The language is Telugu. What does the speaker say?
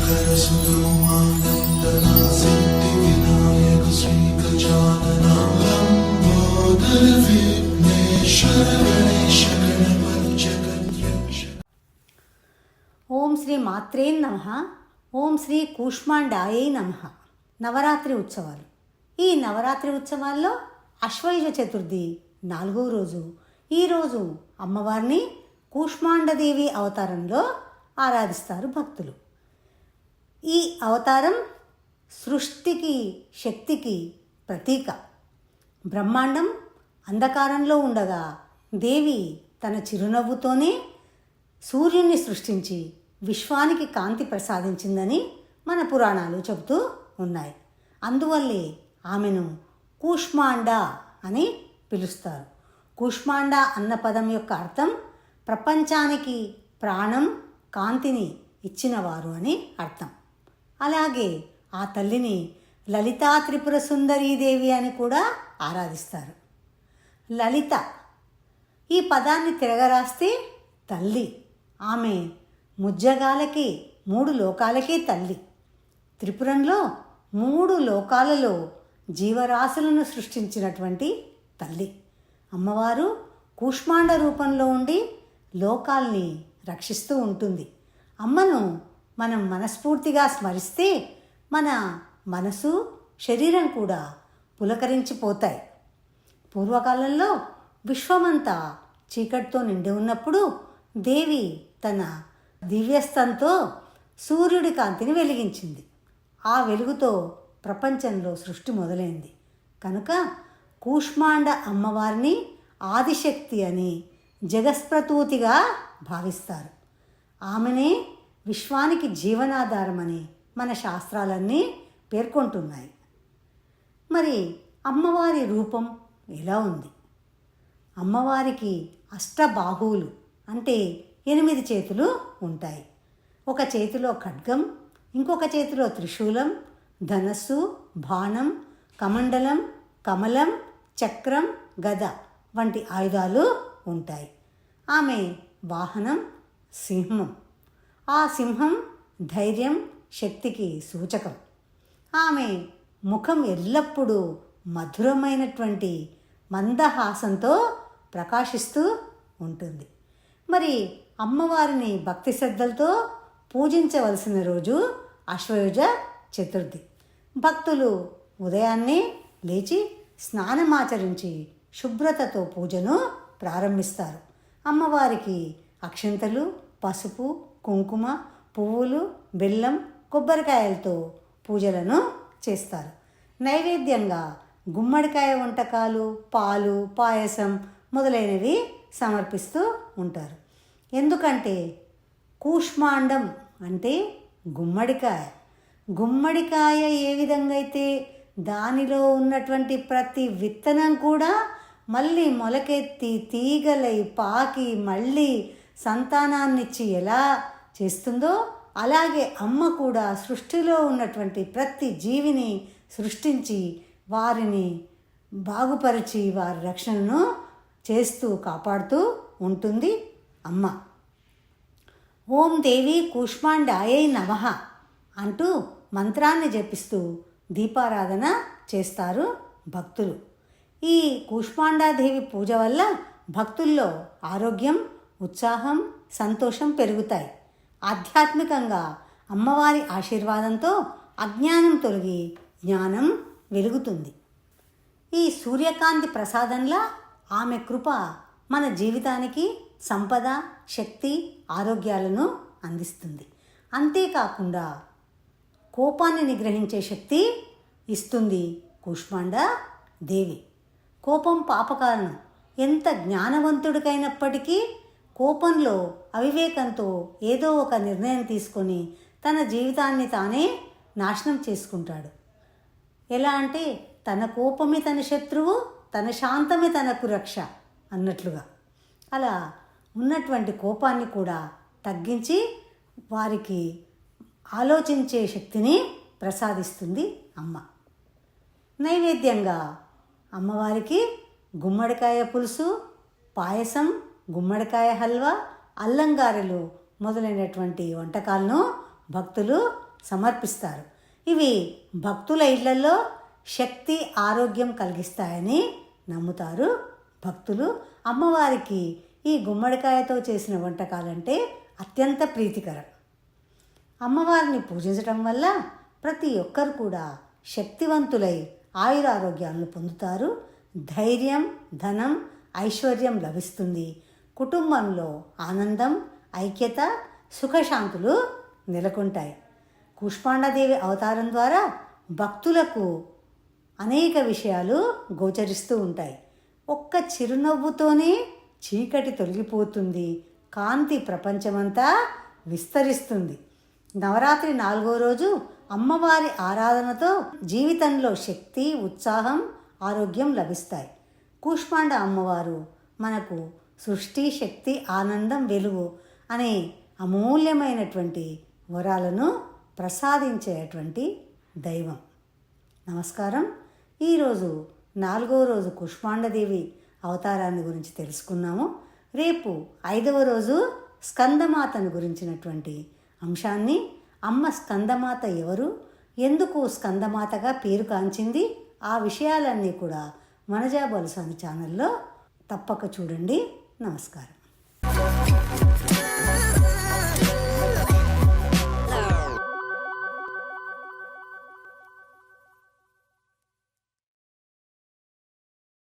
ఓం శ్రీ మాత్రే నమః. ఓం శ్రీ కూష్మాండాయై నమః. నవరాత్రి ఉత్సవాలు. ఈ నవరాత్రి ఉత్సవాల్లో ఆశ్వయుజ చతుర్థి 4వ రోజు. ఈరోజు అమ్మవారిని కూష్మాండదేవి అవతారంలో ఆరాధిస్తారు భక్తులు. ఈ అవతారం సృష్టికి, శక్తికి ప్రతీక. బ్రహ్మాండం అంధకారంలో ఉండగా దేవి తన చిరునవ్వుతోనే సూర్యుని సృష్టించి విశ్వానికి కాంతి ప్రసాదించిందని మన పురాణాలు చెబుతూ ఉన్నాయి. అందువల్లే ఆమెను కూష్మాండ అని పిలుస్తారు. కూష్మాండ అన్న పదం యొక్క అర్థం ప్రపంచానికి ప్రాణం, కాంతిని ఇచ్చినవారు అని అర్థం. అలాగే ఆ తల్లిని లలితా త్రిపుర సుందరీదేవి అని కూడా ఆరాధిస్తారు. లలిత ఈ పదాన్ని తిరగరాస్తే తల్లి. ఆమె ముజ్జగాలకి, 3 లోకాలకి తల్లి. త్రిపురంలో 3 లోకాలలో జీవరాశులను సృష్టించినటువంటి తల్లి. అమ్మవారు కూష్మాండ రూపంలో ఉండి లోకాల్ని రక్షిస్తూ ఉంటుంది. అమ్మను మనం మనస్ఫూర్తిగా స్మరిస్తే మన మనసు, శరీరం కూడా పులకరించిపోతాయి. పూర్వకాలంలో విశ్వమంతా చీకటితో నిండి ఉన్నప్పుడు దేవి తన దివ్యస్తంతో సూర్యుడి కాంతిని వెలిగించింది. ఆ వెలుగుతో ప్రపంచంలో సృష్టి మొదలైంది. కనుక కూష్మాండ అమ్మవారిని ఆదిశక్తి అని, జగస్ప్రతూతిగా భావిస్తారు. ఆమెనే విశ్వానికి జీవనాధారమని మన శాస్త్రాలన్నీ పేర్కొంటున్నాయి. మరి అమ్మవారి రూపం ఎలా ఉంది? అమ్మవారికి అష్టబాహువులు అంటే 8 చేతులు ఉంటాయి. ఒక చేతిలో ఖడ్గం, ఇంకొక చేతిలో త్రిశూలం, ధనస్సు, బాణం, కమండలం, కమలం, చక్రం, గద వంటి ఆయుధాలు ఉంటాయి. ఆమె వాహనం సింహం. ఆ సింహం ధైర్యం, శక్తికి సూచకం. ఆమె ముఖం ఎల్లప్పుడూ మధురమైనటువంటి మందహాసంతో ప్రకాశిస్తూ ఉంటుంది. మరి అమ్మవారిని భక్తి శ్రద్ధలతో పూజించవలసిన రోజు ఆశ్వయుజ చతుర్థి. భక్తులు ఉదయాన్నే లేచి స్నానమాచరించి శుభ్రతతో పూజను ప్రారంభిస్తారు. అమ్మవారికి అక్షంతలు, పసుపు, కుంకుమ, పువ్వులు, బెల్లం, కొబ్బరికాయలతో పూజలను చేస్తారు. నైవేద్యంగా గుమ్మడికాయ వంటకాలు, పాలు, పాయసం మొదలైనవి సమర్పిస్తూ ఉంటారు. ఎందుకంటే కూష్మాండం అంటే గుమ్మడికాయ. గుమ్మడికాయ ఏ విధంగా అయితే దానిలో ఉన్నటువంటి ప్రతి విత్తనం కూడా మళ్ళీ మొలకెత్తి తీగలై పాకి మళ్ళీ సంతానాన్నిచ్చి ఎలా చేస్తుందో, అలాగే అమ్మ కూడా సృష్టిలో ఉన్నటువంటి ప్రతి జీవిని సృష్టించి వారిని బాగుపరిచి వారి రక్షణను చేస్తూ కాపాడుతూ ఉంటుంది అమ్మ. ఓం దేవి కూష్మాండాయై నమః అంటూ మంత్రాన్ని జపిస్తూ దీపారాధన చేస్తారు భక్తులు. ఈ కూష్మాండాదేవి పూజ వల్ల భక్తుల్లో ఆరోగ్యం, ఉత్సాహం, సంతోషం పెరుగుతాయి. ఆధ్యాత్మికంగా అమ్మవారి ఆశీర్వాదంతో అజ్ఞానం తొలగి జ్ఞానం వెలుగుతుంది. ఈ సూర్యకాంతి ప్రసాదంలా ఆమె కృప మన జీవితానికి సంపద, శక్తి, ఆరోగ్యాలను అందిస్తుంది. అంతేకాకుండా కోపాన్ని నిగ్రహించే శక్తి ఇస్తుంది కూష్మాండ దేవి. కోపం పాపకారణం. ఎంత జ్ఞానవంతుడికైనప్పటికీ కోపంలో అవివేకంతో ఏదో ఒక నిర్ణయం తీసుకొని తన జీవితాన్ని తానే నాశనం చేసుకుంటాడు. ఎలా అంటే తన కోపమే తన శత్రువు, తన శాంతమే తనకు రక్ష అన్నట్లుగా. అలా ఉన్నటువంటి కోపాన్ని కూడా తగ్గించి వారికి ఆలోచించే శక్తిని ప్రసాదిస్తుంది అమ్మ. నైవేద్యంగా అమ్మవారికి గుమ్మడికాయ పులుసు, పాయసం, గుమ్మడికాయ హల్వా, అల్లంగారెలు మొదలైనటువంటి వంటకాలను భక్తులు సమర్పిస్తారు. ఇవి భక్తుల ఇళ్లలో శక్తి ఆరోగ్యం కలిగిస్తాయని నమ్ముతారు భక్తులు. అమ్మవారికి ఈ గుమ్మడికాయతో చేసిన వంటకాలంటే అత్యంత ప్రీతికరం. అమ్మవారిని పూజించడం వల్ల ప్రతి ఒక్కరు కూడా శక్తివంతులై ఆయురారోగ్యాలను పొందుతారు. ధైర్యం, ధనం, ఐశ్వర్యం లభిస్తుంది. కుటుంబంలో ఆనందం, ఐక్యత, సుఖశాంతులు నెలకొంటాయి. కూష్మాండాదేవి అవతారం ద్వారా భక్తులకు అనేక విషయాలు గోచరిస్తూ ఉంటాయి. ఒక్క చిరునవ్వుతోనే చీకటి తొలగిపోతుంది. కాంతి ప్రపంచమంతా విస్తరిస్తుంది. నవరాత్రి 4వ రోజు అమ్మవారి ఆరాధనతో జీవితంలో శక్తి, ఉత్సాహం, ఆరోగ్యం లభిస్తాయి. కూష్మాండ అమ్మవారు మనకు సృష్టి, శక్తి, ఆనందం, వెలుగు అనే అమూల్యమైనటువంటి వరాలను ప్రసాదించేటువంటి దైవం. నమస్కారం. ఈరోజు 4వ రోజు కూష్మాండదేవి అవతారాన్ని గురించి తెలుసుకున్నాము. రేపు 5వ రోజు స్కందమాతను గురించినటువంటి అంశాన్ని, అమ్మ స్కందమాత ఎవరు, ఎందుకు స్కందమాతగా పేరు కాంచింది, ఆ విషయాలన్నీ కూడా మనజా బలుసాని ఛానల్లో తప్పక చూడండి. నమస్కారం.